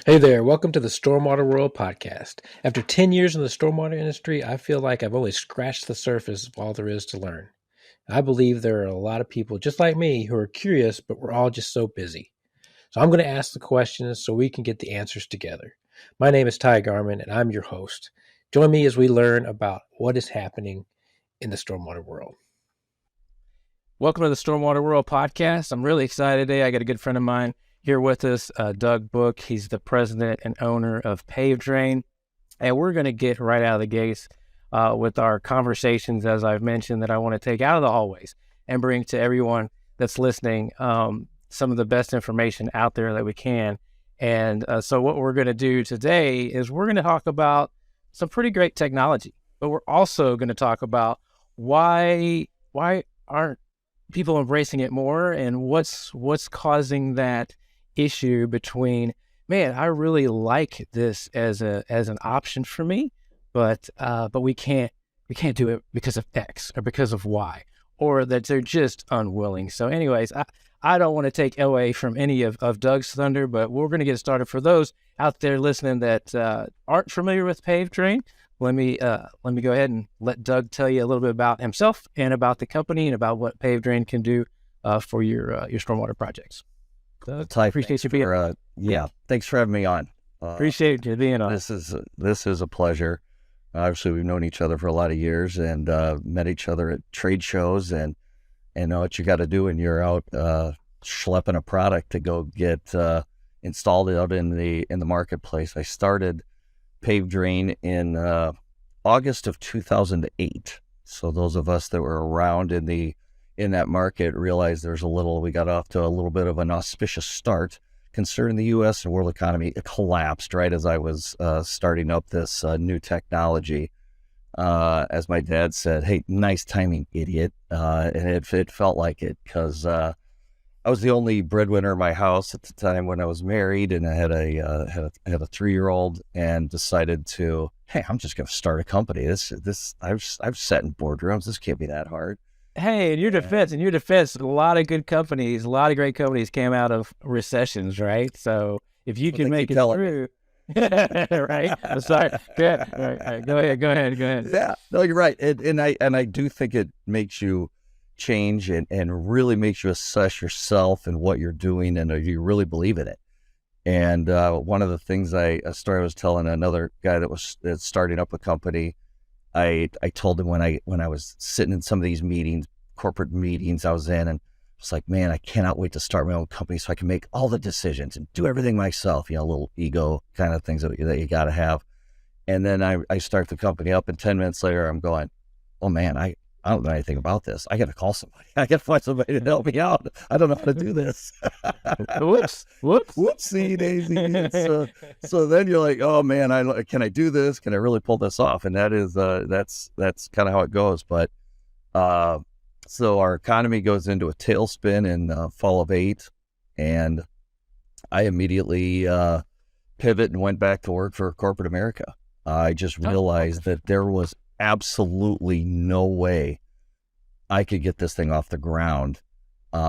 Hey there, welcome to the Stormwater World podcast. After 10 years in the stormwater industry, I feel like I've only scratched the surface of all there is to learn. I believe there are a lot of people just like me who are curious, but we're all just so busy. So I'm going to ask the questions so we can get the answers together. My name is Ty Garman, and I'm your host. Join me as we learn about what is happening in the stormwater world. Welcome to the Stormwater World podcast. I'm really excited today. I got a good friend of mine here with us, Doug Buch. He's the president and owner of PaveDrain. And we're going to get right out of the gates with our conversations, as I've mentioned, that I want to take out of the hallways and bring to everyone that's listening some of the best information out there that we can. And so what we're going to do today is we're going to talk about some pretty great technology, but we're also going to talk about why aren't people embracing it more, and what's causing that issue between, man, I really like this as an option for me, but we can't do it because of X or because of Y, or that they're just unwilling. So anyways, I don't want to take away from any of Doug's thunder, but we're going to get started. For those out there listening that aren't familiar with PaveDrain, let me go ahead and let Doug tell you a little bit about himself and about the company and about what PaveDrain can do for your stormwater projects. Doug, Ty, appreciate you being on. Thanks for having me on. Appreciate you being on. This is a pleasure. Obviously, we've known each other for a lot of years and met each other at trade shows, and know what you got to do when you're out schlepping a product to go get installed out in the marketplace. I started PaveDrain in August of 2008. So those of us that were around in that market realized we got off to a little bit of an auspicious start concerning the U.S. and world economy. It collapsed right as I was starting up this new technology. As my dad said, "Hey, nice timing, idiot." And it felt like it, because I was the only breadwinner in my house at the time when I was married, and I had a 3-year-old, and decided to, hey, I'm just going to start a company. I've sat in boardrooms. This can't be that hard. Hey, in your defense, a lot of great companies came out of recessions, right? So if you can make it through, right? I'm sorry. Good. All right. Go ahead. Yeah, no, you're right. And I do think it makes you change and really makes you assess yourself and what you're doing, and if you really believe in it. And one of the things a story I was telling another guy that's starting up a company, I told him when I was sitting in some of these corporate meetings I was in, and I was like, man, I cannot wait to start my own company so I can make all the decisions and do everything myself, little ego kind of things that you got to have. And then I start the company up, and 10 minutes later I'm going, oh man, I don't know anything about this. I got to call somebody. I got to find somebody to help me out. I don't know how to do this. Whoopsie daisy. So then you're like, oh man, can I do this? Can I really pull this off? And that is, that's kind of how it goes. But, so our economy goes into a tailspin in fall of 2008, and I immediately, pivot and went back to work for corporate America. I just realized that there was absolutely no way I could get this thing off the ground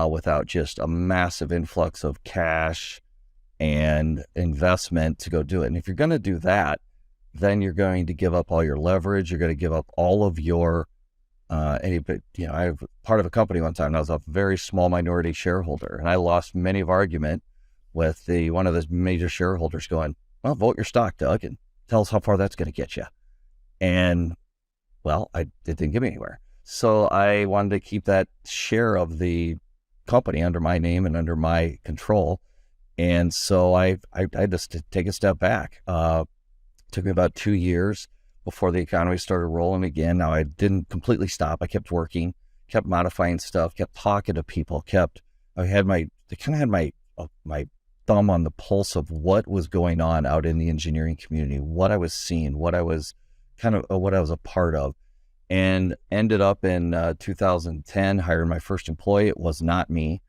without just a massive influx of cash and investment to go do it. And if you're going to do that, then you're going to give up all your leverage. You're going to give up all of your I was part of a company one time, and I was a very small minority shareholder, and I lost many of argument with one of the major shareholders going, well, vote your stock, Doug, and tell us how far that's going to get you. And well, it didn't get me anywhere. So I wanted to keep that share of the company under my name and under my control. And so I just take a step back. Took me about 2 years before the economy started rolling again. Now, I didn't completely stop. I kept working, kept modifying stuff, kept talking to people, I had my thumb on the pulse of what was going on out in the engineering community, what I was seeing, what I was a part of, and ended up in 2010 hiring my first employee. It was not me.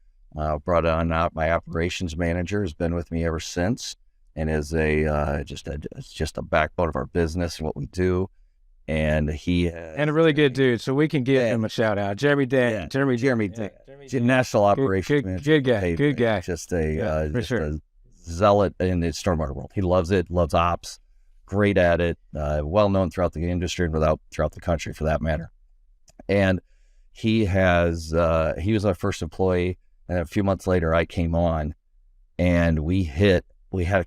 Brought on my operations manager, has been with me ever since, and is just a backbone of our business and what we do. And and a really good dude, so we can give him a shout out. Jeremy Dan, Jeremy Dan, national operations manager. Good guy. Just a zealot in the stormwater world. He loves it, loves ops, great at it, well known throughout the industry and throughout the country for that matter. And he was our first employee, and a few months later I came on, and we had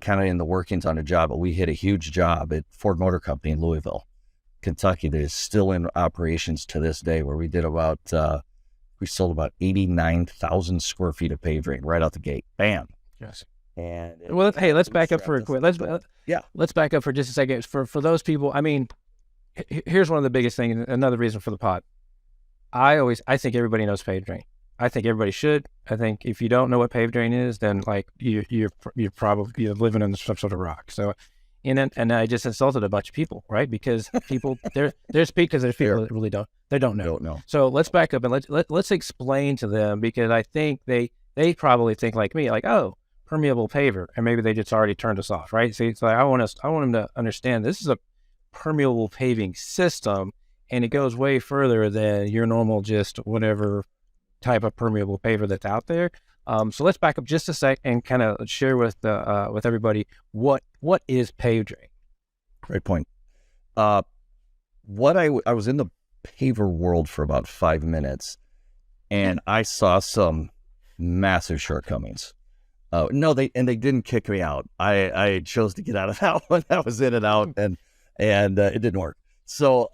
kind of in the workings on a job, but we hit a huge job at Ford Motor Company in Louisville, Kentucky, that is still in operations to this day, where we did we sold about 89,000 square feet of PaveDrain right out the gate. Bam. Yes. And well, hey, let's back up for a quick. Let's back up for just a second. For those people, I mean, here's one of the biggest things. Another reason for the pod. I think everybody knows PaveDrain. I think everybody should. I think if you don't know what PaveDrain is, then like you're probably living in some sort of rock. So, and I just insulted a bunch of people, right? Because people there's people that really don't know. So let's back up and let's explain to them, because I think they probably think like me, like, oh, permeable paver, and maybe they just already turned us off, right? So it's like I want them to understand this is a permeable paving system, and it goes way further than your normal just whatever type of permeable paver that's out there. So let's back up just a sec and kind of share with everybody what is PaveDrain. Great point. I was in the paver world for about 5 minutes, and I saw some massive shortcomings. They didn't kick me out. I chose to get out of that one. I was in and out, and it didn't work. So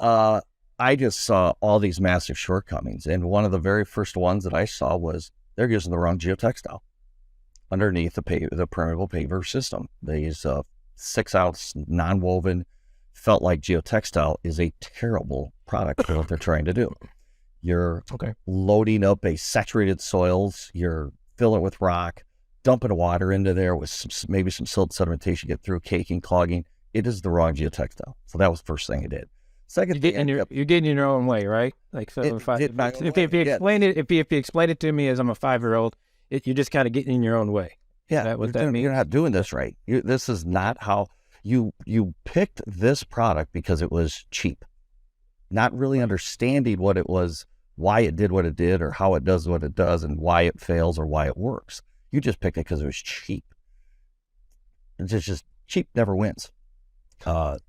I just saw all these massive shortcomings, and one of the very first ones that I saw was they're using the wrong geotextile underneath the permeable paver system. They use 6-ounce non-woven, felt like geotextile is a terrible product for what they're trying to do. You're loading up a saturated soils, you're filling it with rock, dumping water into there with maybe some silt sedimentation, get through, caking, clogging. It is the wrong geotextile. So that was the first thing I did. Second, you're getting in your own way, right? Like, so if you explain it to me as I'm a 5-year-old, you're just kind of getting in your own way. Yeah, you're not doing this right. This is not how you picked this product because it was cheap, not really understanding what it was, why it did what it did, or how it does what it does, and why it fails or why it works. You just picked it because it was cheap. It's just cheap never wins.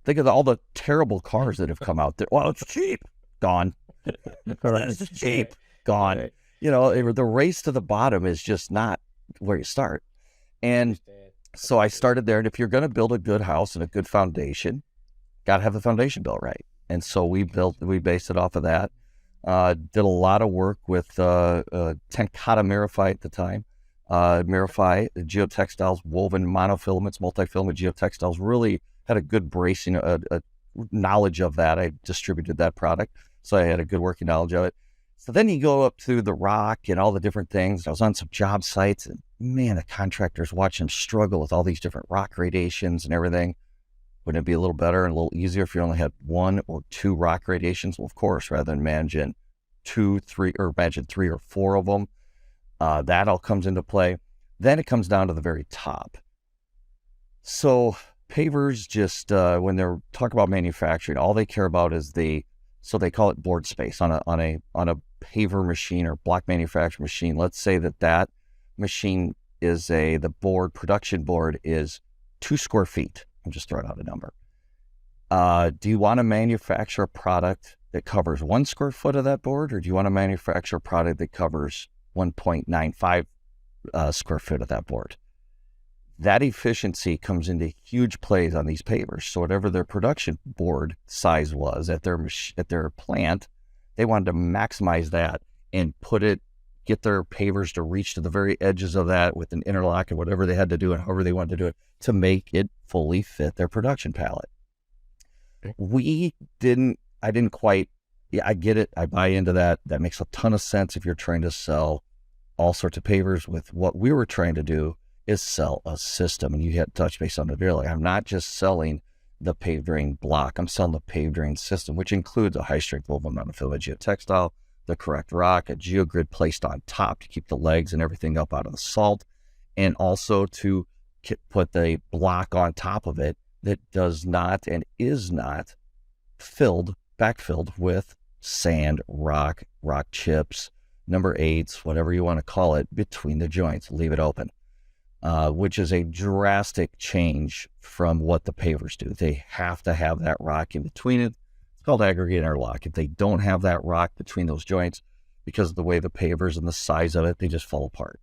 Think of all the terrible cars that have come out there. Well, it's cheap. Gone. It's cheap. Gone. Right. The race to the bottom is just not where you start. And so I started there. And if you're going to build a good house and a good foundation, got to have the foundation built right. And so we based it off of that. Did a lot of work with Tenkata Mirify at the time. Mirify, geotextiles, woven monofilaments, multifilament geotextiles, really had a good bracing, a knowledge of that. I distributed that product, so I had a good working knowledge of it. So then you go up through the rock and all the different things. I was on some job sites, and man, the contractors watch them struggle with all these different rock gradations and everything. Wouldn't it be a little better and a little easier if you only had 1 or 2 rock gradations? Well, of course, rather than imagine 2, 3, or imagine 3 or 4 of them. That all comes into play. Then it comes down to the very top. So pavers just, when they're talking about manufacturing, all they care about is so they call it board space on a paver machine or block manufacturing machine. Let's say that machine is the production board is 2 square feet. I'm just throwing out a number. Do you want to manufacture a product that covers 1 square foot of that board, or do you want to manufacture a product that covers 1.95 square foot of that board? That efficiency comes into huge plays on these pavers. So whatever their production board size was at their plant, they wanted to maximize that and get their pavers to reach to the very edges of that with an interlock and whatever they had to do and however they wanted to do it to make it fully fit their production palette. Okay. I didn't quite, I get it. I buy into that. That makes a ton of sense if you're trying to sell all sorts of pavers. With what we were trying to do is sell a system, and you had touch base on it earlier. I'm not just selling the PaveDrain block. I'm selling the PaveDrain system, which includes a high-strength woven monofilament geotextile, the correct rock, a geogrid placed on top to keep the legs and everything up out of the salt, and also to put the block on top of it that does not and is not backfilled with sand, rock chips, number 8s, whatever you want to call it, between the joints. Leave it open. which is a drastic change from what the pavers do. They have to have that rock in between it. It's called aggregate interlock. If they don't have that rock between those joints, because of the way the pavers and the size of it, they just fall apart.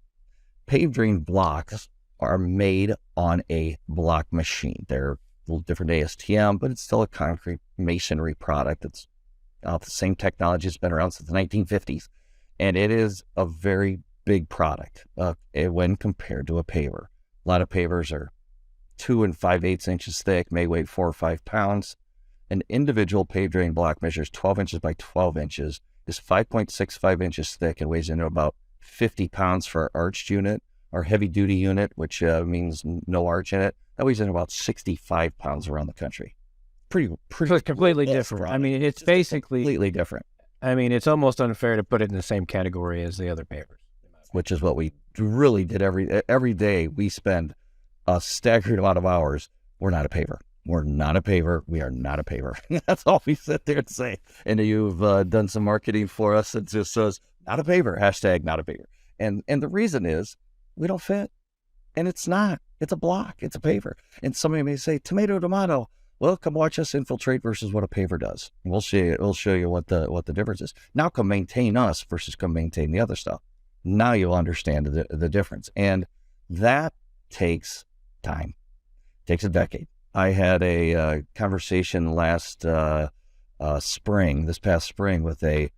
PaveDrain blocks are made on a block machine. They're a little different ASTM, but it's still a concrete masonry product. It's the same technology has been around since the 1950s. And it is a very big product when compared to a paver. A lot of pavers are 2 5/8 inches thick, may weigh 4 or 5 pounds. An individual PaveDrain block measures 12 inches by 12 inches, is 5.65 inches thick, and weighs in about 50 pounds for our arched unit. Our heavy duty unit, which means no arch in it, that weighs in about 65 pounds around the country. Pretty so it's completely different. Product. I mean, it's basically completely different. I mean, it's almost unfair to put it in the same category as the other pavers. Which is what we really did every day. We spend a staggering amount of hours. We're not a paver. We're not a paver. We are not a paver. That's all we sit there and say. And you've done some marketing for us that just says, not a paver, hashtag not a paver. And the reason is we don't fit. And it's not. It's a block. It's a paver. And somebody may say, tomato. Well, come watch us infiltrate versus what a paver does. And we'll show you what the difference is. Now come maintain us versus come maintain the other stuff. Now you'll understand the difference. And that takes time. It takes a decade. I had a conversation this past spring, with a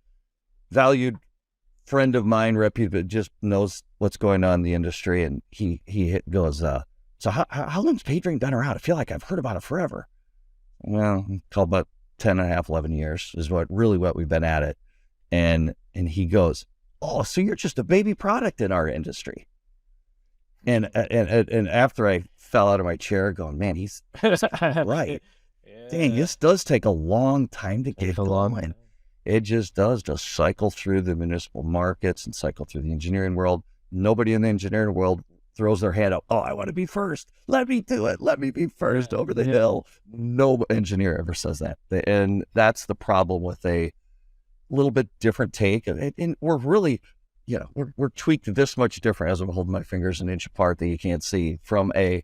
valued friend of mine, reputable, just knows what's going on in the industry. And he goes, so how long's PaveDrain been around? I feel like I've heard about it forever. Well, called about 10 and a half, 11 years is what we've been at it. And he goes, oh, so you're just a baby product in our industry. And after I fell out of my chair going, man, he's right. Yeah. Dang, this does take a long time to get going. It just does cycle through the municipal markets and cycle through the engineering world. Nobody in the engineering world throws their hand up. Oh, I want to be first. Let me do it. Let me be first over the hill. No engineer ever says that. And that's the problem with a little bit different take. And we're really, we're tweaked this much different, as I'm holding my fingers an inch apart that you can't see, from a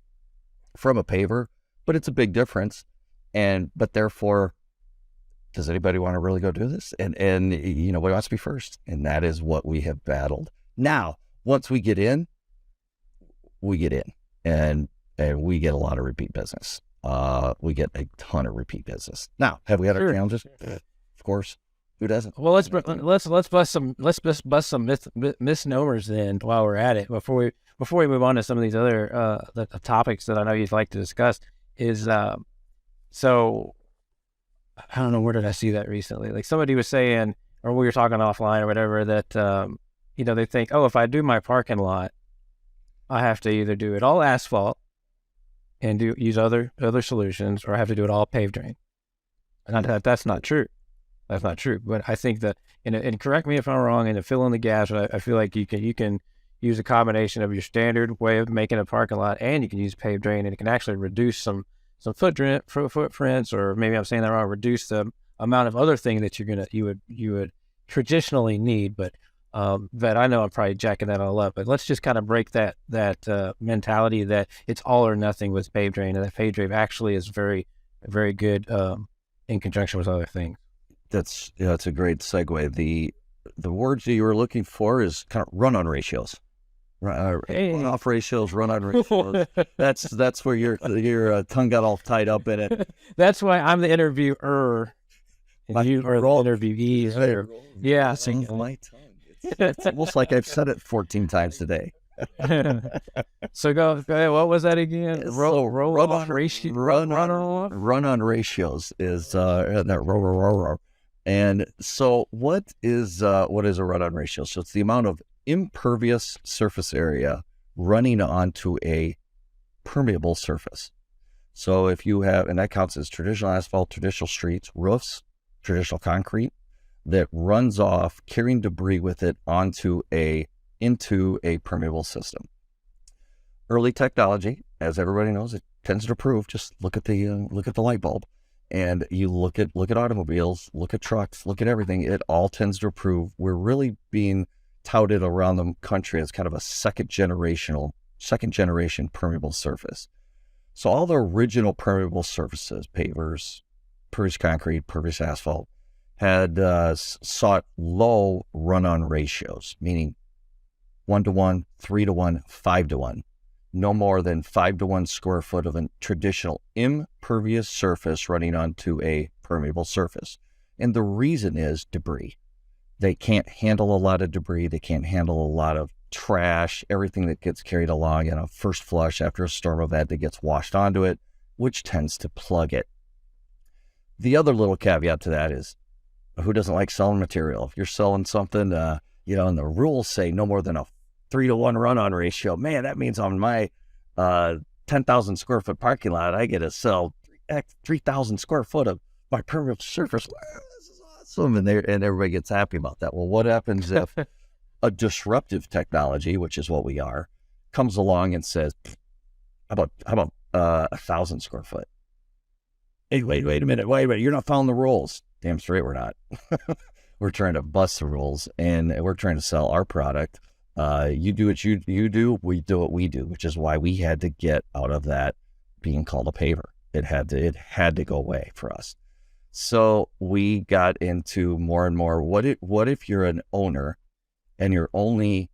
paver, but it's a big difference. But therefore, does anybody want to really go do this? And nobody wants to be first. And that is what we have battled. Now, once we get in, and we get a lot of repeat business. We get a ton of repeat business. Now, have we had our challenges? Of course. Who doesn't? Well, let's bust some misnomers then while we're at it. Before we move on to some of these other the topics that I know you'd like to discuss, is so I don't know, where did I see that recently? Like somebody was saying, or we were talking offline or whatever, that they think, oh, if I do my parking lot, I have to either do it all asphalt and use other solutions, or I have to do it all PaveDrain. And that's not true. That's not true. But I think that, and correct me if I'm wrong, and to fill in the gaps, I feel like you can use a combination of your standard way of making a parking lot, and you can use PaveDrain, and it can actually reduce some footprints, or maybe I'm saying that wrong, reduce the amount of other things that you would traditionally need. But that I know I'm probably jacking that all up. But let's just kind of break that mentality that it's all or nothing with PaveDrain, and that PaveDrain actually is very, very good in conjunction with other things. That's a great segue. The words that you were looking for is kind of run-on ratios. Run-off ratios, run-on ratios. That's where your tongue got all tied up in it. That's why I'm the interviewer, and you are the interviewee. Yeah, my tongue. It's almost like I've said it 14 times today. So go ahead. What was that again? Run-on ratios is that And so what is a run-on ratio? So it's the amount of impervious surface area running onto a permeable surface. So if you have, and that counts as traditional asphalt, traditional streets, roofs, traditional concrete, that runs off, carrying debris with it into a permeable system. Early technology, as everybody knows, it tends to improve. Just look at the light bulb. And you look at automobiles, look at trucks, look at everything. It all tends to improve. We're really being touted around the country as kind of a second generational second generation permeable surface. So all the original permeable surfaces, pavers, pervious concrete, pervious asphalt, had sought low run-on ratios, meaning 1-to-1, 3-to-1, 5-to-1. No more than 5-to-1 square foot of a traditional impervious surface running onto a permeable surface. And the reason is debris. They can't handle a lot of debris. They can't handle a lot of trash, everything that gets carried along in a first flush after a storm event that gets washed onto it, which tends to plug it. The other little caveat to that is, who doesn't like selling material? If you're selling something, and the rules say no more than a 3-to-1 run-on ratio, man, that means on my 10,000 square foot parking lot, I get to sell 3,000 square foot of my permeable surface. Wow, this is awesome. And everybody gets happy about that. Well, what happens if a disruptive technology, which is what we are, comes along and says, how about 1,000 square foot? Hey, wait a minute. You're not following the rules. Damn straight we're not. We're trying to bust the rules, and we're trying to sell our product. You do what you do, we do what we do, which is why we had to get out of that being called a paver. It had to go away for us. So we got into more and more, what if you're an owner and you're only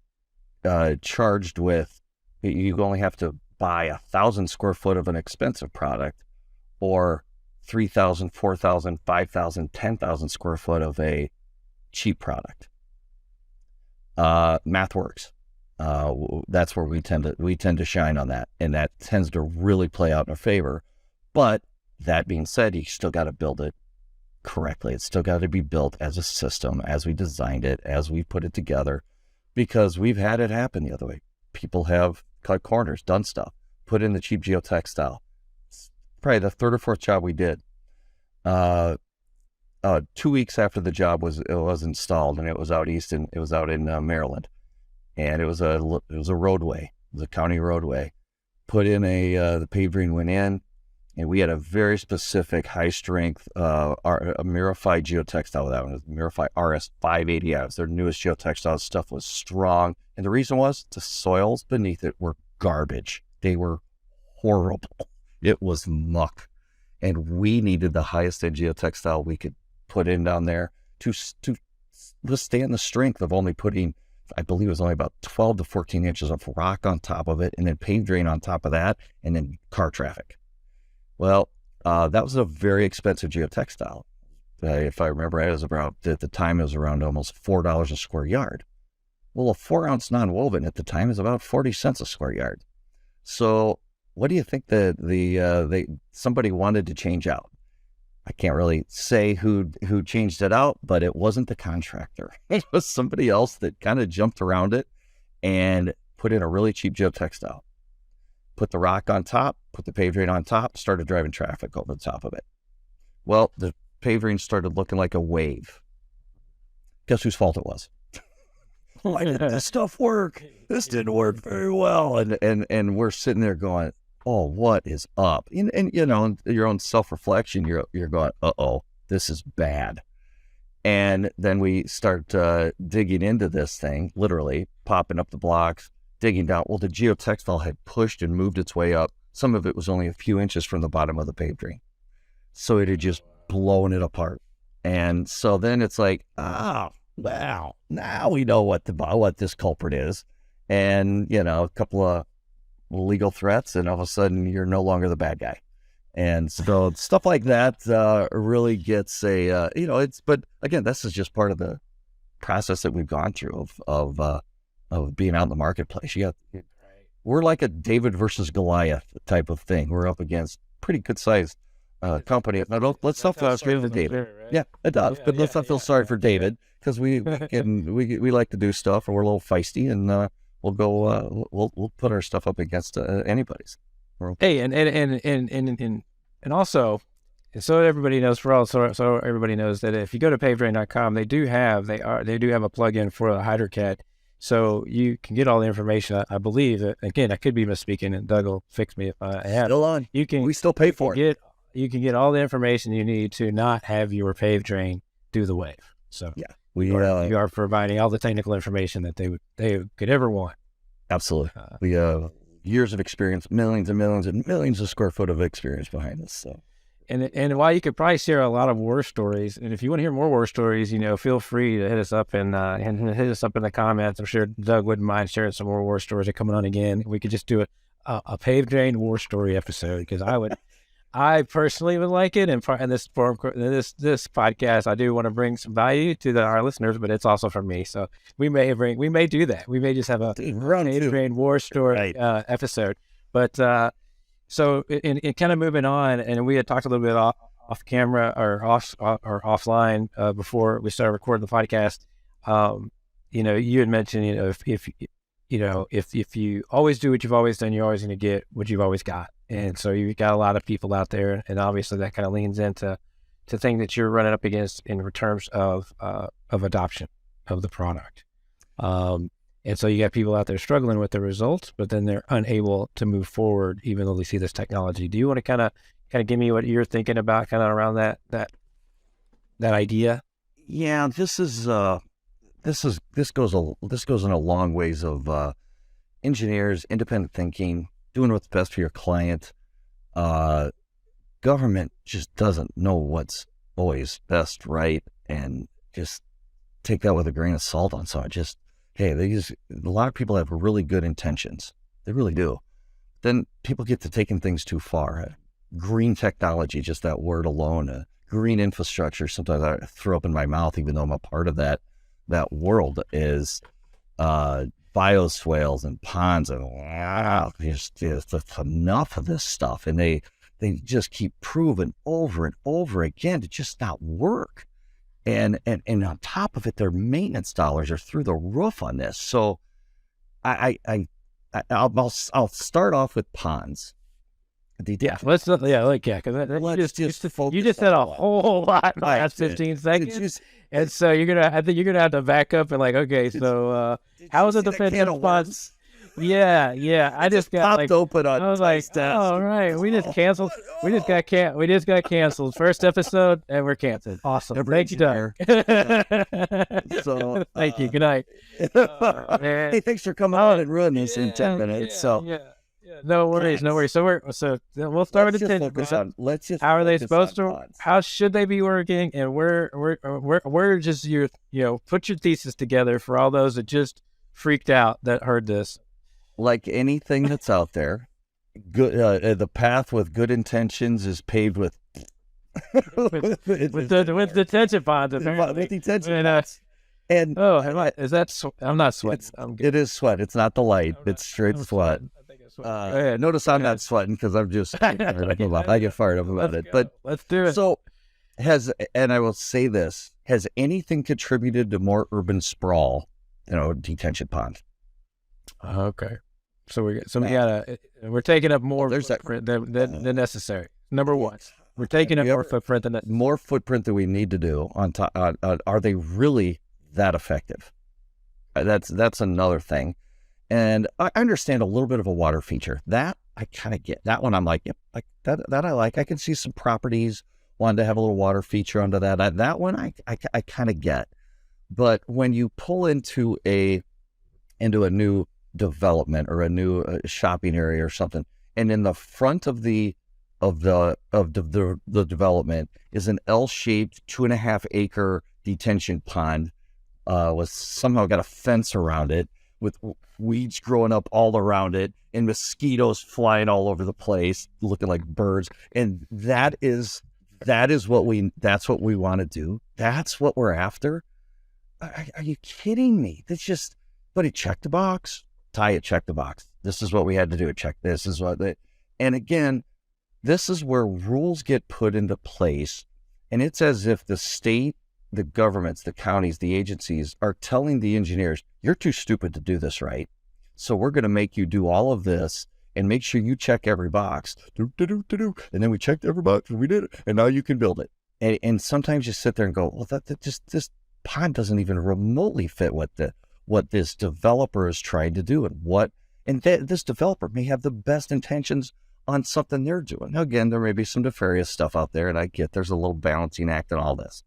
charged with, you only have to buy 1,000 square foot of an expensive product, or 3,000, 4,000, 5,000, 10,000 square foot of a cheap product. Math works. That's where we tend to shine on that, and that tends to really play out in our favor. But that being said, you still got to build it correctly. It's still got to be built as a system, as we designed it, as we put it together, because we've had it happen the other way. People have cut corners, done stuff, put in the cheap geotextile. It's probably the third or fourth job we did. 2 weeks after the job was installed, and it was out east, and it was out in Maryland, and it was a roadway, it was a county roadway. Put in the PaveDrain went in, and we had a very specific high strength a Mirify geotextile with that one. It was Mirify RS 580. It was their newest geotextile. Stuff was strong, and the reason was the soils beneath it were garbage. They were horrible. It was muck, and we needed the highest end geotextile we could put in down there to withstand the strength of only putting, I believe it was only about 12 to 14 inches of rock on top of it, and then PaveDrain on top of that, and then car traffic. Well, that was a very expensive geotextile. If I remember, it was about, at the time, it was around almost $4 a square yard. Well, a 4-ounce non-woven at the time is about 40 cents a square yard. So what do you think that somebody wanted to change out? I can't really say who changed it out, but it wasn't the contractor. It was somebody else that kind of jumped around it and put in a really cheap geotextile. Put the rock on top, put the PaveDrain on top, started driving traffic over the top of it. Well, the PaveDrain started looking like a wave. Guess whose fault it was? Why did this stuff work? This didn't work very well. And we're sitting there going, oh, what is up? And your own self-reflection, you're going, uh-oh, this is bad. And then we start digging into this thing, literally popping up the blocks, digging down. Well, the geotextile had pushed and moved its way up. Some of it was only a few inches from the bottom of the PaveDrain. So it had just blown it apart. And so then it's like, wow, now we know what this culprit is. And, a couple of legal threats, and all of a sudden you're no longer the bad guy. And so stuff like that really gets but again, this is just part of the process that we've gone through of being out in the marketplace. We're like a David versus Goliath type of thing. We're up against pretty good sized company. Now, let's not feel sorry for David. Right? Yeah, it does. But let's not feel sorry for David, because we like to do stuff, and we're a little feisty, and we'll go. We'll put our stuff up against anybody's. Hey, and also, so everybody knows, so everybody knows that if you go to PaveDrain.com, they do have a plugin for the HydroCAD, so you can get all the information. I believe that, again, I could be misspeaking, and Doug will fix me if I have. Still on. We still pay for it. You can get all the information you need to not have your PaveDrain do the wave. So yeah, you are providing all the technical information that they could ever want. Absolutely. We years of experience, millions and millions and millions of square foot of experience behind us. So. And while you could probably share a lot of war stories, and if you want to hear more war stories, feel free to hit us up and hit us up in the comments. I'm sure Doug wouldn't mind sharing some more war stories. Are coming on again. We could just do a PaveDrain war story episode, because I personally would like it. And this podcast, I do want to bring some value to our listeners, but it's also for me. So we may do that. We may just have a PaveDrain war story episode, but. So in kind of moving on, and we had talked a little bit off camera or offline before we started recording the podcast. You had mentioned, if you always do what you've always done, you're always going to get what you've always got. And so you've got a lot of people out there, and obviously that kind of leans into things that you're running up against in terms of adoption of the product. And so you got people out there struggling with the results, but then they're unable to move forward, even though they see this technology. Do you want to kind of give me what you're thinking about, kind of around that idea? Yeah, this goes in a long ways of engineers, independent thinking, doing what's best for your client. Government just doesn't know what's always best, right? And just take that with a grain of salt on some. Hey, a lot of people have really good intentions. They really do. Then people get to taking things too far. Green technology, just that word alone, green infrastructure, sometimes I throw up in my mouth, even though I'm a part of that world, is bioswales and ponds. And it's enough of this stuff. And they just keep proving over and over again to just not work. And on top of it, their maintenance dollars are through the roof on this. So I'll start off with ponds. Because you just said a whole lot in the last 15 seconds, and so I think you're gonna have to back up and okay. So how is it Detention Ponds? Yeah. I just got popped open on. I was like, all right, we just canceled. We just got canceled. First episode, and we're canceled. Awesome. Thank you, Doug. So thank you. Good night. Hey, thanks for coming on and ruining this in 10 minutes. No worries. So we'll start with Detention Ponds. How are they supposed to? How should they be working? And where just put your thesis together for all those that just freaked out that heard this. Like anything that's out there, good. The path with good intentions is paved with detention ponds. With detention ponds. And is that? I'm not sweating. It is sweat. It's not the light. It's straight sweat. Notice I'm not sweating because I'm just I get fired up about it. But let's do it. So and I will say this: has anything contributed to more urban sprawl? Detention pond. Okay. So we're taking up more footprint than necessary. Number one, we're taking up more footprint than we need to do. On top, are they really that effective? That's another thing. And I understand a little bit of a water feature. That I kind of get. That one I'm like, yep, like that I like. I can see some properties wanting to have a little water feature under that. That one I kind of get. But when you pull into a new development or a new shopping area or something, and in the front of the development is an L-shaped 2.5 acre detention pond, with somehow got a fence around it with weeds growing up all around it and mosquitoes flying all over the place, looking like birds. And that's what we want to do. That's what we're after. Are you kidding me? That's just, buddy, check the box. Ty, check the box. This is what we had to do. Check this is what they, and again, this is where rules get put into place. And it's as if the state, the governments, the counties, the agencies are telling the engineers, you're too stupid to do this right. So we're going to make you do all of this and make sure you check every box. And then we checked every box and we did it. And now you can build it. And sometimes you sit there and go, well, that just, this pond doesn't even remotely fit what this developer is trying to do and this developer may have the best intentions on something they're doing. Now, again, there may be some nefarious stuff out there, and I get there's a little balancing act and all this.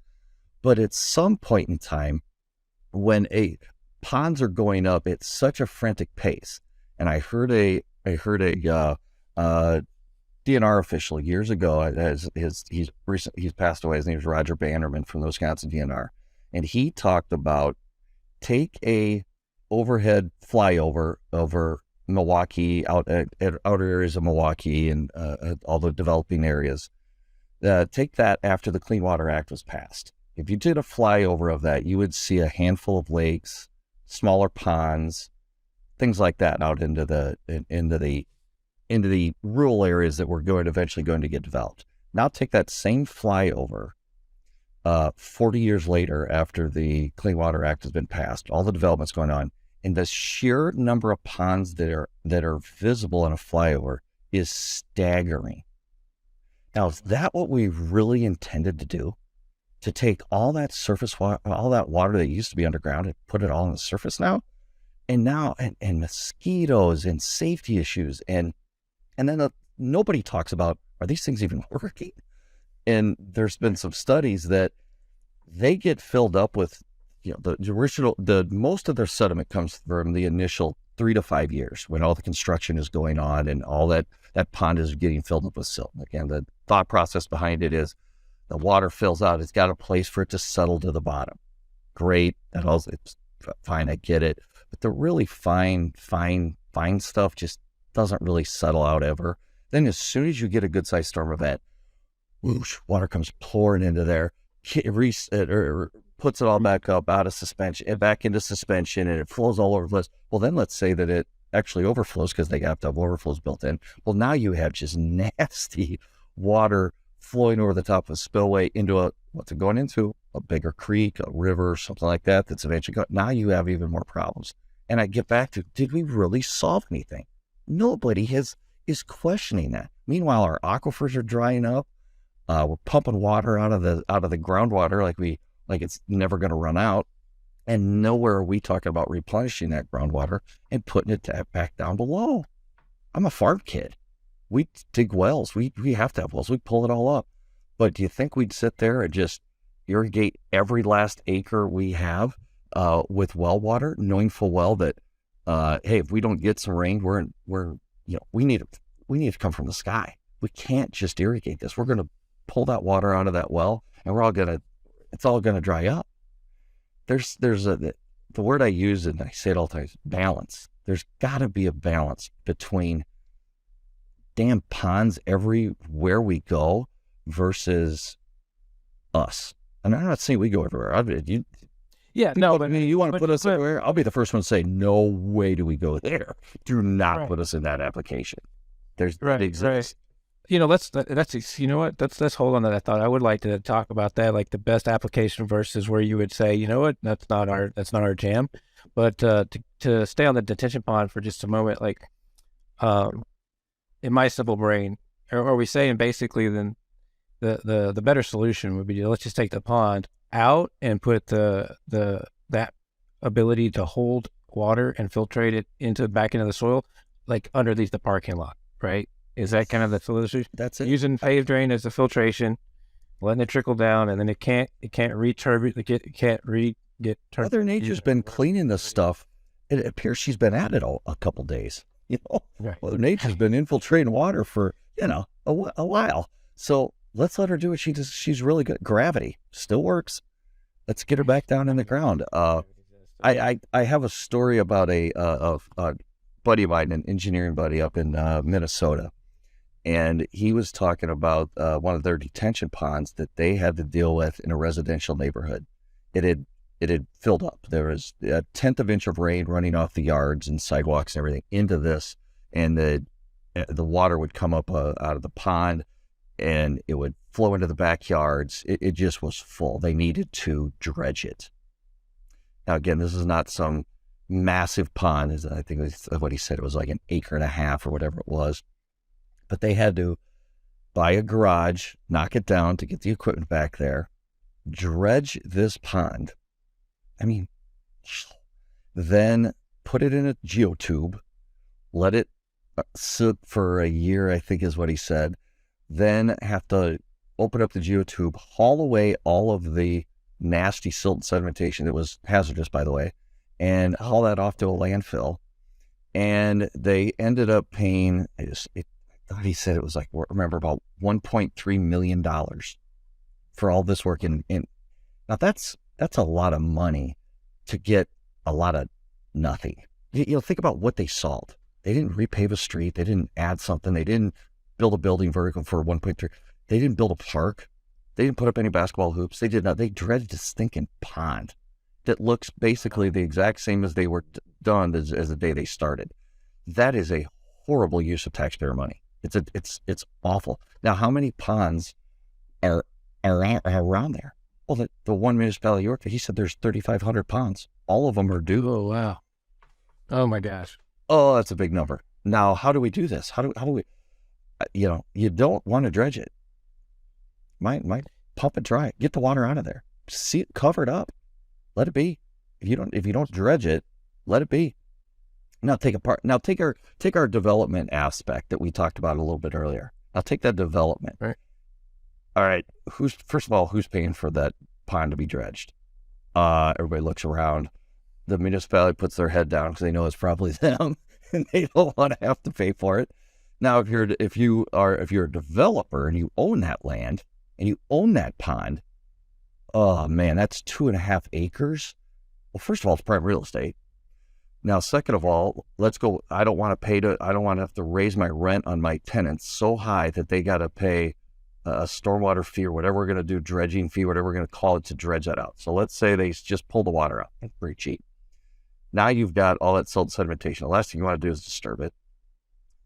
But at some point in time, when ponds are going up at such a frantic pace, and I heard heard a DNR official years ago. He's passed away. His name is Roger Bannerman from the Wisconsin DNR, and he talked about take a overhead flyover over Milwaukee, outer areas of Milwaukee and all the developing areas. Take that after the Clean Water Act was passed. If you did a flyover of that, you would see a handful of lakes, smaller ponds, things like that out into the rural areas that were eventually going to get developed. Now take that same flyover 40 years later after the Clean Water Act has been passed, all the developments going on, and the sheer number of ponds that are visible in a flyover is staggering. Now, is that what we really intended to do? To take all that surface water, all that water that used to be underground and put it all on the surface now? And now, and mosquitoes and safety issues. And then nobody talks about, are these things even working? And there's been some studies that they get filled up with, most of their sediment comes from the initial 3 to 5 years when all the construction is going on and all that pond is getting filled up with silt. Again, the thought process behind it is the water fills out. It's got a place for it to settle to the bottom. Great. It's fine. I get it. But the really fine stuff just doesn't really settle out ever. Then as soon as you get a good sized storm event, whoosh, water comes pouring into there, puts it all back up out of suspension and back into suspension, and it flows all over the place. Well, then let's say that it actually overflows because they have to have overflows built in. Well, now you have just nasty water flowing over the top of a spillway into going into a bigger creek, a river, something like that, that's eventually going. Now you have even more problems. And I get back to, did we really solve anything? Nobody is questioning that. Meanwhile, our aquifers are drying up. We're pumping water out of the groundwater like it's never going to run out. And nowhere are we talking about replenishing that groundwater and putting it back down below. I'm a farm kid. We dig wells. We have to have wells. We pull it all up. But do you think we'd sit there and just irrigate every last acre we have with well water, knowing full well that hey, if we don't get some rain, we need it to come from the sky. We can't just irrigate this. We're going to pull that water out of that well, and it's all going to dry up. There's the word I use, and I say it all the time, is balance. There's got to be a balance between damn ponds everywhere we go versus us. And I'm not saying we go everywhere. You want to put us everywhere? I'll be the first one to say, no way do we go there. Do not put us in that application. It exists. Let's hold on to that thought. I would like to talk about that, like the best application versus where you would say, that's not our jam. But to stay on the detention pond for just a moment, like in my simple brain, are we saying basically then the better solution would be let's just take the pond out and put that ability to hold water and filtrate it back into the soil, like underneath the parking lot, right? Is that kind of the solution? That's it. Using PaveDrain as the filtration, letting it trickle down, and then it can't get Mother Nature's been cleaning this stuff. It appears she's been at it a couple days. Right. Mother Nature's been infiltrating water for a while. So let's let her do it. She's really good. Gravity still works. Let's get her back down in the ground. I have a story about a buddy of mine, an engineering buddy up in Minnesota. And he was talking about one of their detention ponds that they had to deal with in a residential neighborhood. It had filled up. There was a 1/10 of an inch of rain running off the yards and sidewalks and everything into this, and the water would come up out of the pond, and it would flow into the backyards. It just was full. They needed to dredge it. Now, again, this is not some massive pond. I think what he said, it was like 1.5 acres or whatever it was. But they had to buy a garage, knock it down to get the equipment back there, dredge this pond. Then put it in a geotube, let it sit for a year, I think is what he said. Then have to open up the geotube, haul away all of the nasty silt and sedimentation that was hazardous, by the way, and haul that off to a landfill. and they ended up paying, I thought he said it was like, remember, about $1.3 million for all this work. And now that's a lot of money to get a lot of nothing. You know, think about what they solved. They didn't repave a street. They didn't add something. They didn't build a building vertical for 1.3. They didn't build a park. They didn't put up any basketball hoops. They did not. They dredged a stinking pond that looks basically the exact same as they were done as the day they started. That is a horrible use of taxpayer money. It's awful. Now, how many ponds are around there? Well, the one municipality York, he said there's 3,500 ponds. All of them are due. Oh, wow. Oh my gosh. Oh, that's a big number. Now, how do we do this? How do we, you don't want to dredge it. Might pump it dry. Get the water out of there. See it covered up. Let it be. If you don't dredge it, let it be. Now take our development aspect that we talked about a little bit earlier. Now take that development. Right. All right. First of all, who's paying for that pond to be dredged? Everybody looks around. The municipality puts their head down because they know it's probably them, and they don't want to have to pay for it. Now, if you're a developer and you own that land and you own that pond, oh man, that's 2.5 acres. Well, first of all, it's prime real estate. Now, second of all, let's go. I don't want to have to raise my rent on my tenants so high that they got to pay a stormwater fee or whatever we're going to do, dredging fee, whatever we're going to call it, to dredge that out. So let's say they just pull the water out. It's pretty cheap. Now you've got all that silt sedimentation. The last thing you want to do is disturb it.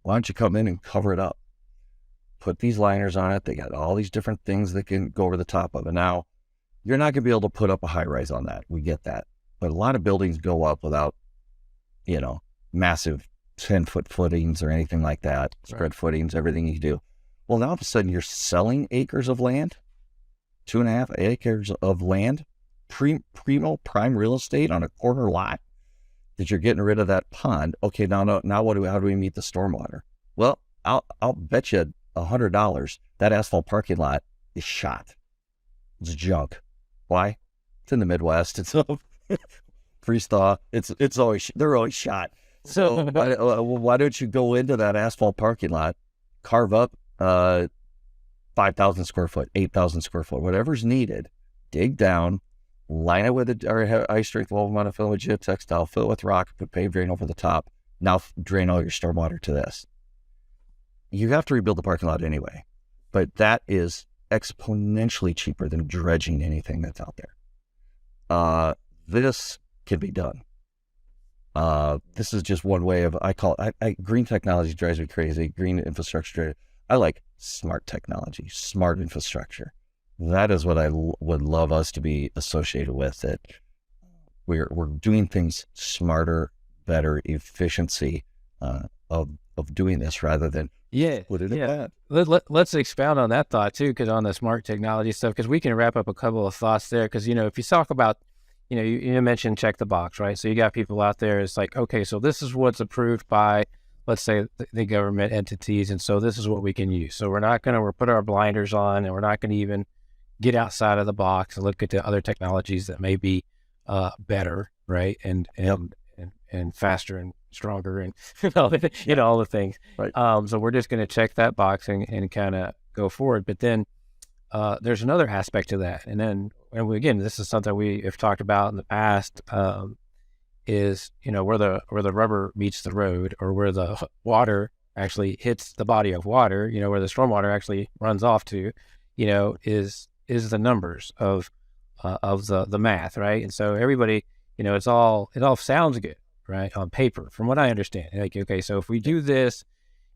Why don't you come in and cover it up? Put these liners on it. They got all these different things that can go over the top of it. Now, you're not going to be able to put up a high rise on that. We get that. But a lot of buildings go up without, massive 10-foot footings or anything like that. Spread Right. footings, everything you do. Well, now all of a sudden you're selling acres of land, 2.5 acres of land, prime real estate on a corner lot, that you're getting rid of that pond. Okay, now how do we meet the stormwater? Well, I'll bet you $100 that asphalt parking lot is shot. It's junk. Why? It's in the Midwest. It's freeze thaw. They're always shot. So why don't you go into that asphalt parking lot, carve up 5,000 square foot, 8,000 square foot, whatever's needed, dig down, line it with a high strength woven monofilament geotextile, fill it with rock, put PaveDrain over the top. Now drain all your stormwater to this. You have to rebuild the parking lot anyway, but that is exponentially cheaper than dredging anything that's out there. This can be done. This is just one way of, green technology drives me crazy. Green infrastructure. I like smart technology, smart infrastructure. That is what I would love us to be associated with, that we're doing things smarter, better, efficiency of doing this rather than put it in that. Let's expound on that thought too, because on the smart technology stuff, because we can wrap up a couple of thoughts there. Because if you talk about, you mentioned check the box, right? So you got people out there. It's like, okay, so this is what's approved by, let's say, the government entities, and so this is what we can use. So we're put our blinders on, and we're not going to even get outside of the box and look at the other technologies that may be better, right? And faster and stronger and all the things. Right. So we're just going to check that box and kind of go forward. But then there's another aspect to that. And again, this is something we have talked about in the past, is, where the rubber meets the road, or where the water actually hits the body of water, where the stormwater actually runs off to, is the numbers of the math, right? And so everybody, it all sounds good, right, on paper, from what I understand. Like, okay, so if we do this,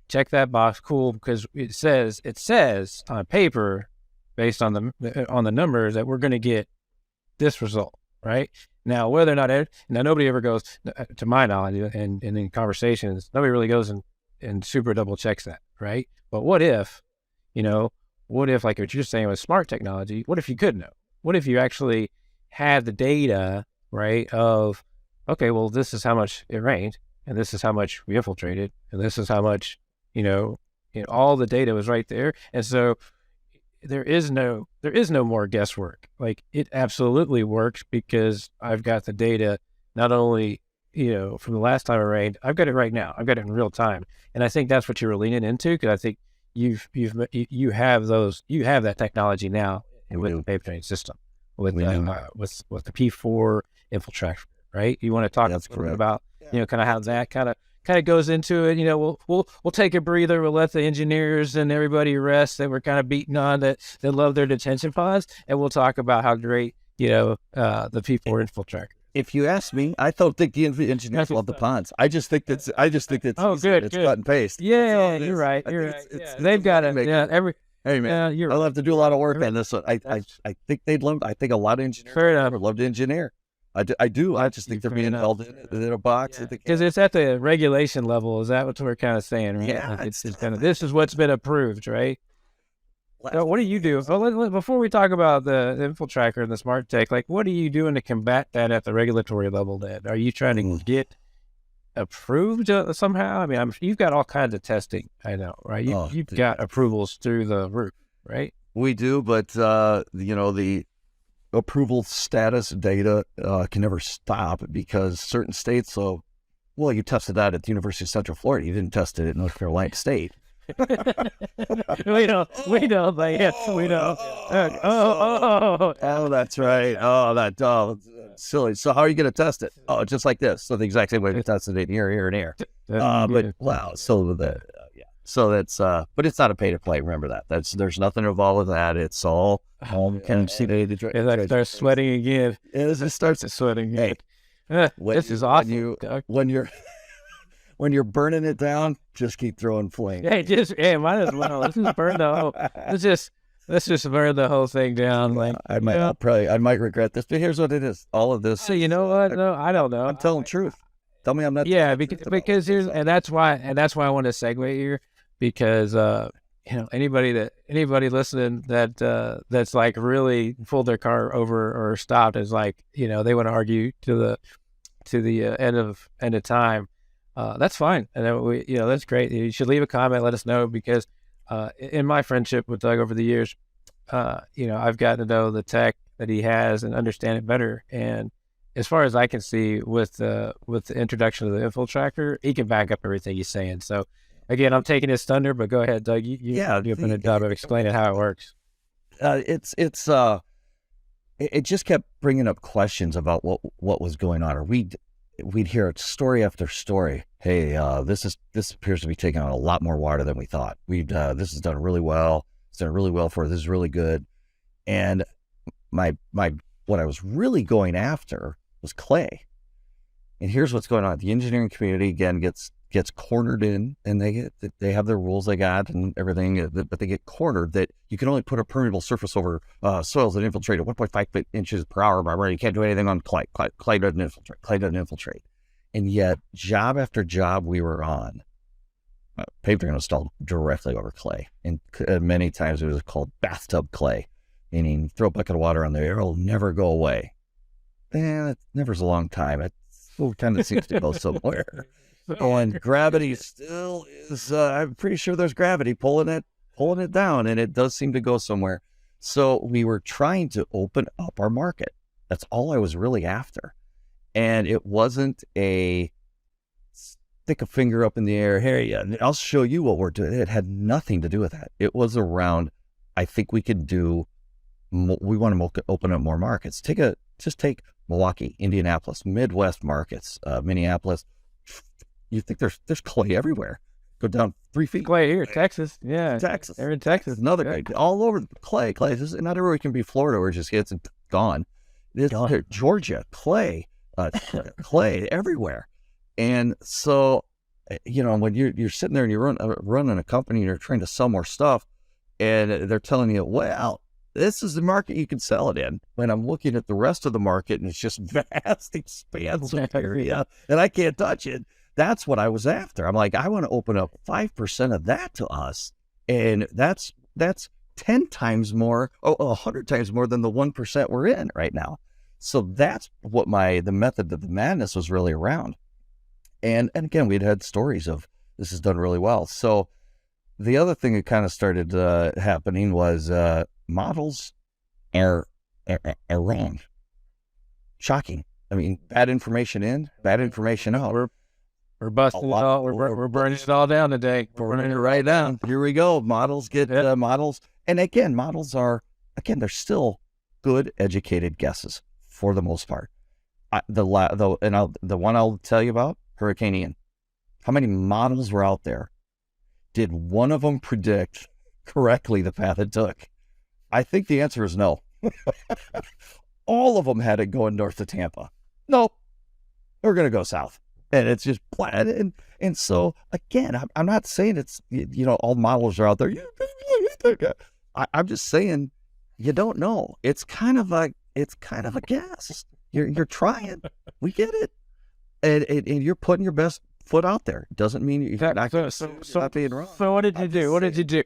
check that box, cool, because it says on paper, based on the numbers, that we're going to get this result, right? Now, whether or not, nobody ever goes, to my knowledge, and in conversations, nobody really goes and super double checks that, right? But what if, like what you're saying with smart technology, what if you could know? What if you actually had the data, right, of, okay, well, this is how much it rained, and this is how much we infiltrated, and this is how much, all the data was right there. And so there is no more guesswork. Like, it absolutely works because I've got the data not only from the last time it rained, I've got it right now. I've got it in real time. And I think that's what you were leaning into, because I think you have that technology now with the PaveDrain system, with the P4 Infiltrator, right? You want to talk a little bit about, kind of how that kind of goes into it. We'll take a breather. We'll let the engineers and everybody rest that we're kind of beating on that love their detention ponds, and we'll talk about how great the P4 Infiltrator. If you ask me, I don't think the engineers love the ponds. I just think that's good. It's cut and paste. Yeah, you're right. They've got it. Yeah, hey man, I'll have to do a lot of work on this one. I think they'd love. I think a lot of engineers would love to engineer. I do. I just think they're being held in a box. Because it's at the regulation level. Is that what we're kind of saying? Right? Yeah. Like it's kind of, this is what's been approved, right? So what do you do? Well, before we talk about the Infiltrator and the smart tech, like, what are you doing to combat that at the regulatory level then? Are you trying to get approved somehow? I mean, you've got all kinds of testing, I know, right? You've got approvals through the roof, right? We do, but, the approval status data can never stop, because certain states, you tested that at the University of Central Florida. You didn't test it at North Carolina State. we know. That's right. Silly. So how are you going to test it? Oh, just like this. So the exact same way we tested it here, and here. But wow. So So that's, but it's not a pay to play. Remember that. There's nothing involved with that. It's all home. Can see it starts sweating again. It starts sweating. Hey, this is awesome. When you're burning it down, just keep throwing flames. Hey, might as well. Let's just burn the whole. Let's just burn the whole thing down. Like, I might regret this, but here's what it is. All of this. So you know what? No, I don't know. I'm telling the truth. Tell me I'm not. Yeah, because here's, and that's why I want to segue here, because anybody listening that's like really pulled their car over or stopped is like, they want to argue to the end of time. That's fine, and that's great. You should leave a comment, let us know, because in my friendship with Doug over the years, I've gotten to know the tech that he has and understand it better. And as far as I can see, with the introduction of the Infiltrator, he can back up everything he's saying. So again, I'm taking his thunder, but go ahead, Doug. You've done a job of explaining how it works. It just kept bringing up questions about what was going on, or we'd hear story after story. Hey, this appears to be taking on a lot more water than we thought. This has done really well. It's done really well for us. This is really good. And what I was really going after was clay. And here's what's going on. The engineering community again gets cornered in, and they have their rules they got and everything, but they get cornered that you can only put a permeable surface over soils that infiltrate at 1.5 inches per hour by rain. You can't do anything on clay. Clay doesn't infiltrate. Clay doesn't infiltrate. And yet, job after job we were on, PaveDrain was installed directly over clay. And many times it was called bathtub clay, meaning throw a bucket of water on there, it'll never go away. It never's a long time. It still kind of seems to go somewhere. And gravity still is, I'm pretty sure there's gravity pulling it down, and it does seem to go somewhere. So we were trying to open up our market. That's all I was really after. And it wasn't a stick a finger up in the air, hey, I'll show you what we're doing. It had nothing to do with that. It was around, I think we could do, we want to open up more markets. Just take Milwaukee, Indianapolis, Midwest markets, Minneapolis. You think there's clay everywhere. Go down 3 feet. Clay here, Texas. Yeah. Texas. They're in Texas. Another guy. All over clay. Not everywhere can be Florida where it just hits and gone. Georgia, clay. Clay everywhere. And so, when you're sitting there and you're running a company and you're trying to sell more stuff, and they're telling you, well, this is the market you can sell it in. When I'm looking at the rest of the market and it's just vast, expansive area, and I can't touch it. That's what I was after. I'm like, I want to open up 5% of that to us. And that's 10 times more, 100 times more than the 1% we're in right now. So that's what the method of the madness was really around. And again, we'd had stories of this is done really well. So the other thing that kind of started happening was models are wrong. Shocking. I mean, bad information in, bad information out. We're busting it all. We're burning it all down today. We're burning it right down. Here we go. Models get models. And again, models are, they're still good, educated guesses for the most part. The one I'll tell you about, Hurricane Ian. How many models were out there? Did one of them predict correctly the path it took? I think the answer is no. All of them had it going north to Tampa. Nope. We're going to go south. And it's just planned. And so, again, I'm not saying it's, all models are out there. I'm just saying you don't know. It's kind of a guess. You're trying. We get it. And you're putting your best foot out there. Doesn't mean you're not being wrong. So what did you do? What did you do?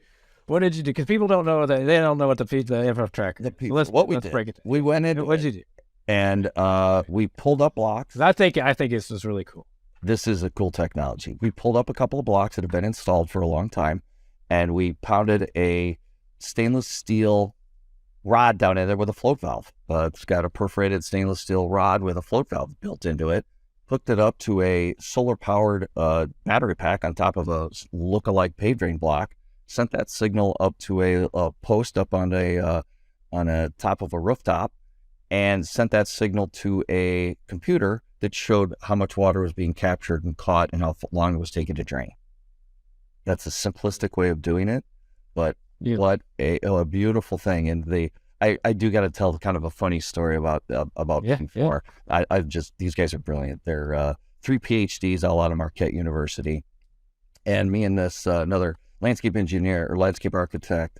Because people don't know that they don't know what the info tracker. Let's break it down. We went in. What did you do? And we pulled up blocks. I think this is really cool. This is a cool technology. We pulled up a couple of blocks that have been installed for a long time, and we pounded a stainless steel rod down in there with a float valve. It's got a perforated stainless steel rod with a float valve built into it. Hooked it up to a solar-powered battery pack on top of a look-alike PaveDrain block. Sent that signal up to a post up on a top of a rooftop, and sent that signal to a computer that showed how much water was being captured and caught and how long it was taking to drain. That's a simplistic way of doing it, but what a beautiful thing. And I do got to tell kind of a funny story about P4. I just, these guys are brilliant. They're 3 PhDs all out of Marquette University, and me and this another landscape engineer or landscape architect,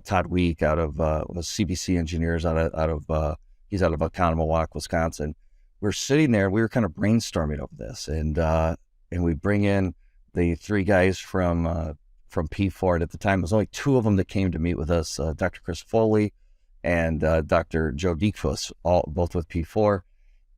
Todd Week, out of CBC Engineers he's out of Oconomowoc, Wisconsin. We're sitting there. We were kind of brainstorming over this, and we bring in the 3 guys from P4. And at the time, it was only 2 of them that came to meet with us: Dr. Chris Foley and Dr. Joe Diekfuss, both with P4.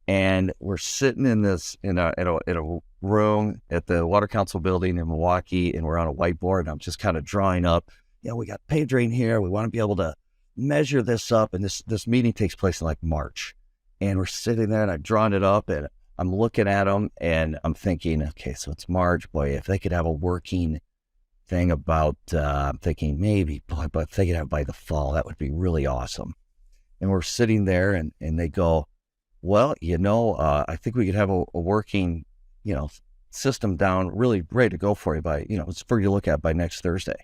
And we're sitting in a room at the Water Council building in Milwaukee, and we're on a whiteboard, and I'm just kind of drawing up. We got PaveDrain here. We want to be able to measure this up, and this meeting takes place in like March. And we're sitting there, and I'm drawing it up, and I'm looking at them, and I'm thinking, okay, so it's March. Boy, if they could have a working thing about, I'm thinking maybe, but if they could have by the fall, that would be really awesome. And we're sitting there, and they go, well, I think we could have a working, system down, really ready to go for you by, it's for you to look at by next Thursday.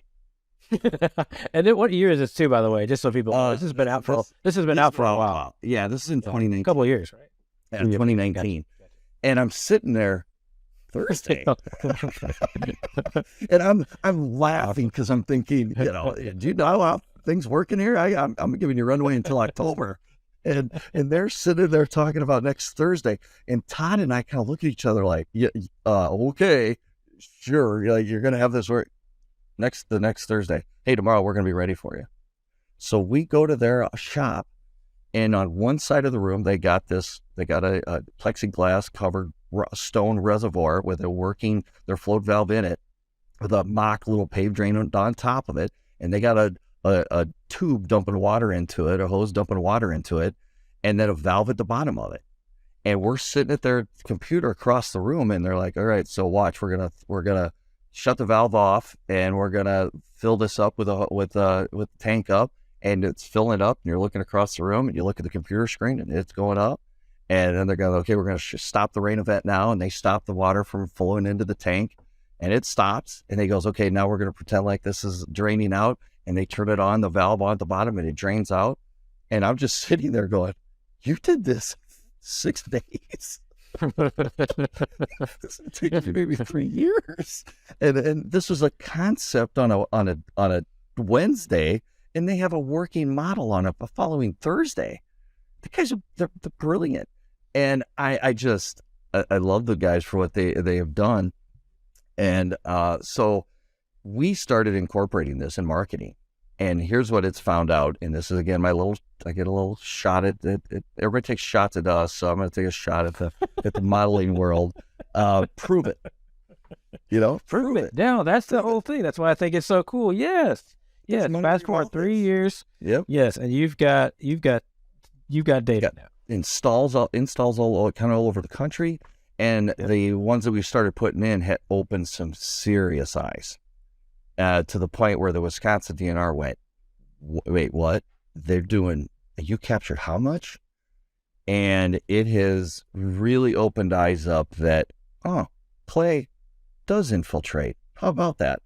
And then what year is this too, by the way? Just so people know, this has been out for a while. Yeah, this is in 2019. A couple of years, right? Yeah, 2019. Gotcha. And I'm sitting there Thursday, and I'm laughing because I'm thinking, do you know how things working here? I'm giving you runway until October. And they're sitting there talking about next Thursday, and Todd and I kind of look at each other like, okay, sure, you're going to have this work the next Thursday. Hey, tomorrow we're going to be ready for you. So we go to their shop, and on one side of the room they got a plexiglass covered stone reservoir with their float valve in it, with a mock little PaveDrain on top of it, and they got a tube dumping water into it, a hose dumping water into it, and then a valve at the bottom of it. And we're sitting at their computer across the room, and they're like, all right, so watch, we're gonna shut the valve off, and we're gonna fill this up with the tank up, and it's filling up, and you're looking across the room, and you look at the computer screen, and it's going up. And then they're going, okay, we're going to stop the rain event now, and they stop the water from flowing into the tank, and it stops, and they goes, okay, now we're going to pretend like this is draining out, and they turn it on, the valve on at the bottom, and it drains out. And I'm just sitting there going, you did this 6 days. This would take maybe 3 years. And this was a concept on a Wednesday, and they have a working model on it the following Thursday. The guys they're brilliant. And I love the guys for what they have done. And so we started incorporating this in marketing. And here's what it's found out. And this is, again, I get a little shot at it. Everybody takes shots at us, so I'm going to take a shot at the modeling world. Prove it. Prove it. No, that's the whole thing. That's why I think it's so cool. Yes. Fast forward 3 years. Yep. Yes. And you've got data now. installs all kind of all over the country. And the ones that we started putting in had opened some serious eyes, to the point where the Wisconsin DNR went, wait, what? They're doing, you captured how much? And it has really opened eyes up that, clay does infiltrate. How about that?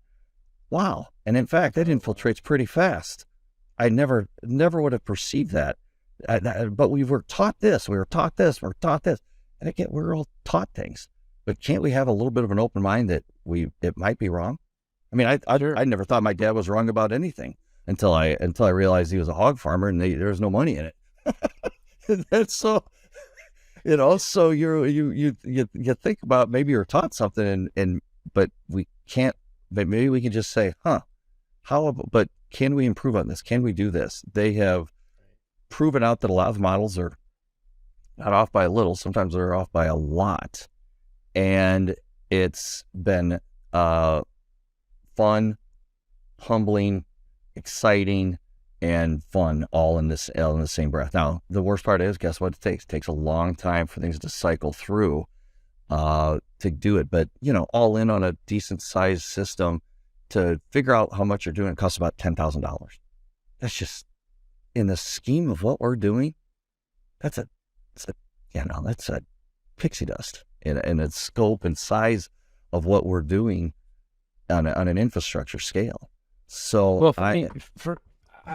Wow. And in fact, it infiltrates pretty fast. I never would have perceived that. But we were taught this. And again, we're all taught things. But can't we have a little bit of an open mind that it might be wrong? I mean, I never thought my dad was wrong about anything until I realized he was a hog farmer and there was no money in it. And so, so you think about, maybe you're taught something but we can't. But maybe we can just say, but can we improve on this? Can we do this? They have proven out that a lot of models are not off by a little. Sometimes they're off by a lot. And it's been fun, humbling, exciting, and fun all in the same breath. Now, the worst part is, guess what it takes? It takes a long time for things to cycle through to do it. But, all in on a decent sized system to figure out how much you're doing, it costs about $10,000. That's just, in the scheme of what we're doing, that's a pixie dust in its scope and size of what we're doing on an infrastructure scale. So, well,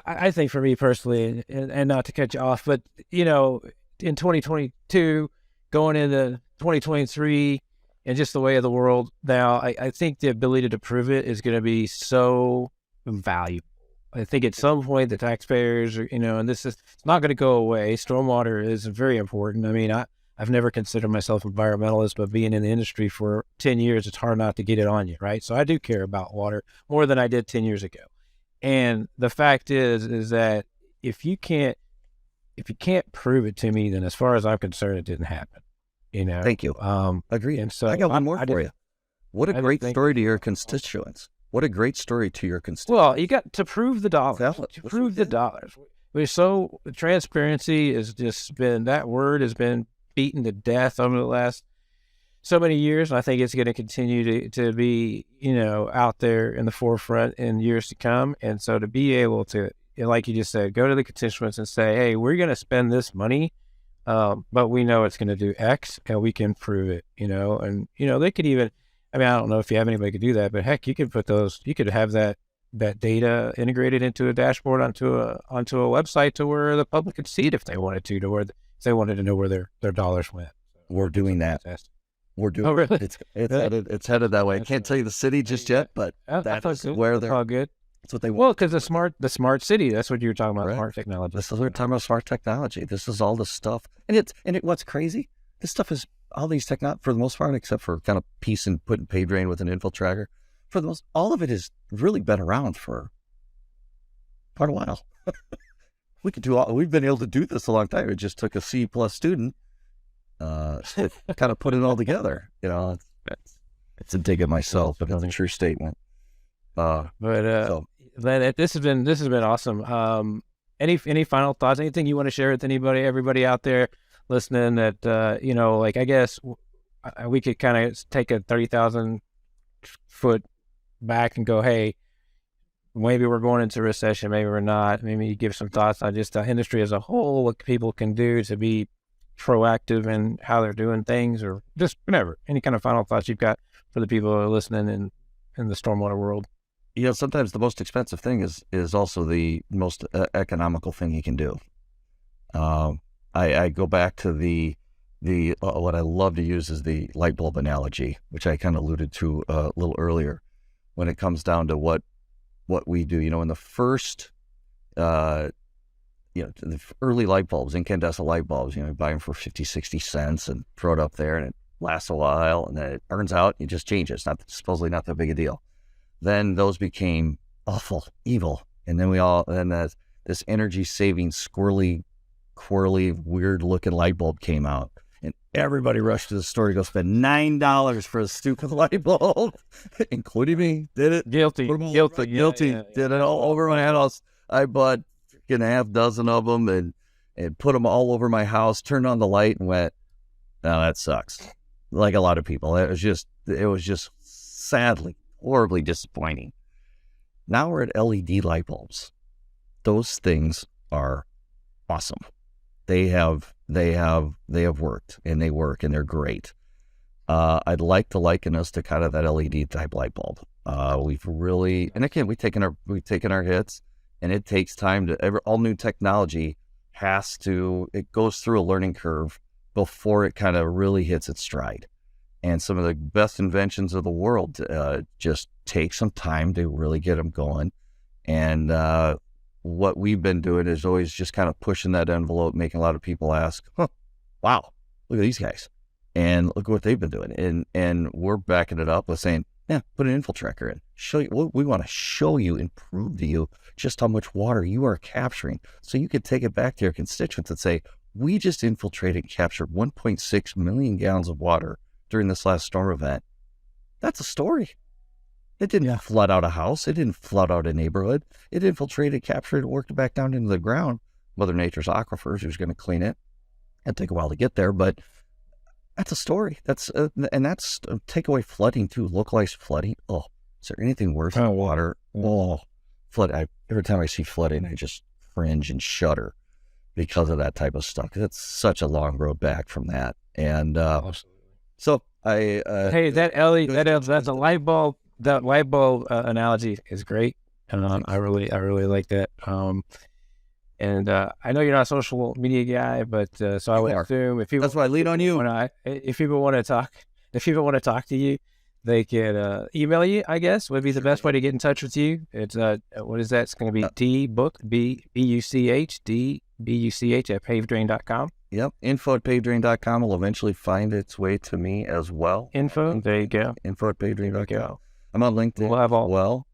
I think for me personally, and not to cut you off, but in 2022, going into 2023, and just the way of the world now, I think the ability to prove it is going to be so valuable. I think at some point the taxpayers, and it's not going to go away. Stormwater is very important. I mean, I've never considered myself an environmentalist, but being in the industry for 10 years, it's hard not to get it on you, right? So I do care about water more than I did 10 years ago. And the fact is that if you can't prove it to me, then as far as I'm concerned, it didn't happen. Thank you. Agreed. And so I got one more for you. What a great story to your constituents. What a great story to your constituents. Well, you got to prove the dollars. Prove the dollars. So transparency has just been, that word has been beaten to death over the last so many years. And I think it's going to continue to be, out there in the forefront in years to come. And so to be able to, like you just said, go to the constituents and say, hey, we're going to spend this money, but we know it's going to do X and we can prove it, and, they could even, I don't know if you have anybody could do that, but heck, you could have that data integrated into a dashboard onto a website to where the public could see it if they wanted to where if they wanted to know where their dollars went. We're doing that. We're doing. Oh, really? It's headed that way. I can't tell you the city just yet, but that's where they're all good. That's what they want. Well, because the smart city, that's what you were talking about, right. Smart technology. This is what we're talking about, smart technology. This is all the stuff. And what's crazy, this stuff is all these technology, for the most part, except for kind of piecing, putting PaveDrain with an infil tracker, for the most, all of it has really been around for quite a while. We've been able to do this a long time. It just took a C+ student to kind of put it all together. It's a dig at myself, but it's a true statement. Len, this has been awesome. Any final thoughts? Anything you want to share with everybody out there listening that I guess we could kind of take a 30,000 foot back and go, hey, maybe we're going into recession, maybe we're not. Maybe you give some thoughts on just the industry as a whole, what people can do to be proactive in how they're doing things, or just whatever. Any kind of final thoughts you've got for the people who are listening in the stormwater world? Sometimes the most expensive thing is also the most economical thing you can do. I go back to the what I love to use is the light bulb analogy, which I kind of alluded to a little earlier, when it comes down to what we do. In the first, the early light bulbs, incandescent light bulbs, you buy them for 50, 60 cents and throw it up there, and it lasts a while, and then it burns out. You just change it. It's supposedly not that big a deal. Then those became awful, evil, and then this energy-saving, squirrely, weird-looking light bulb came out, and everybody rushed to the store to go spend $9 for a stupid light bulb, including me. Did it? Guilty. Yeah. Did it all over my house. I bought a half dozen of them, and put them all over my house, turned on the light and went, no, that sucks. Like a lot of people, it was just sadly, horribly disappointing. Now we're at LED light bulbs. Those things are awesome. They have worked, and they work, and they're great. I'd like to liken us to kind of that LED type light bulb. We've really, and again, we've taken our hits, and it takes time all new technology it goes through a learning curve before it kind of really hits its stride. And some of the best inventions of the world just take some time to really get them going. And what we've been doing is always just kind of pushing that envelope, making a lot of people ask, wow, look at these guys. And look at what they've been doing. And we're backing it up with saying, yeah, put an infiltrator in. Show you. We want to show you and prove to you just how much water you are capturing, so you can take it back to your constituents and say, we just infiltrated and captured 1.6 million gallons of water during this last storm event. That's a story. It didn't flood out a house. It didn't flood out a neighborhood. It infiltrated, captured, and worked it back down into the ground. Mother Nature's aquifers, who's going to clean it. It'll take a while to get there, but that's a story. That's take away flooding too, localized flooding. Oh, is there anything worse than water? Oh, flood. Every time I see flooding, I just cringe and shudder because of that type of stuff. It's such a long road back from that. And so hey, that LED, that's a light bulb. That light bulb analogy is great. I really like that. And I know you're not a social media guy, but so I would assume if people, that's why I lean on you. If people want to talk to you, they can email you, I guess, would be the best way to get in touch with you. It's what is that? It's going to be Buch, B-U-C-H, D-B-U-C-H at PaveDrain.com. Yep. Info at PaveDrain.com will eventually find its way to me as well. Info. There you go. Info at PaveDrain.com. I'm on LinkedIn. We'll have all. Well,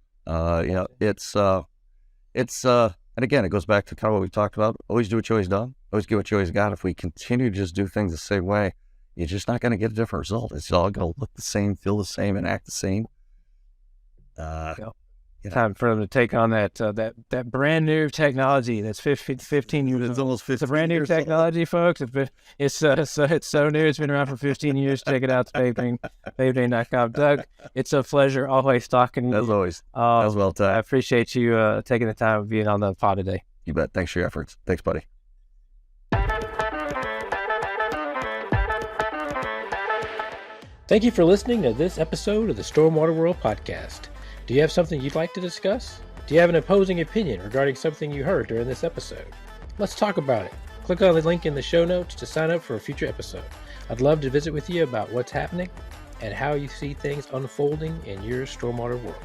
it's and again, it goes back to kind of what we talked about. Always do what you always done. Always get what you always got. If we continue to just do things the same way, you're just not going to get a different result. It's all going to look the same, feel the same, and act the same. Time for them to take on that brand new technology that's 15 years. It's almost 15. It's a brand new technology, folks. It's so new. It's been around for 15 years. Check it out. PaveDrain.com. Doug, it's a pleasure always talking to you. As always. As well, Ty. I appreciate you taking the time of being on the pod today. You bet. Thanks for your efforts. Thanks, buddy. Thank you for listening to this episode of the Stormwater World Podcast. Do you have something you'd like to discuss? Do you have an opposing opinion regarding something you heard during this episode? Let's talk about it. Click on the link in the show notes to sign up for a future episode. I'd love to visit with you about what's happening and how you see things unfolding in your stormwater world.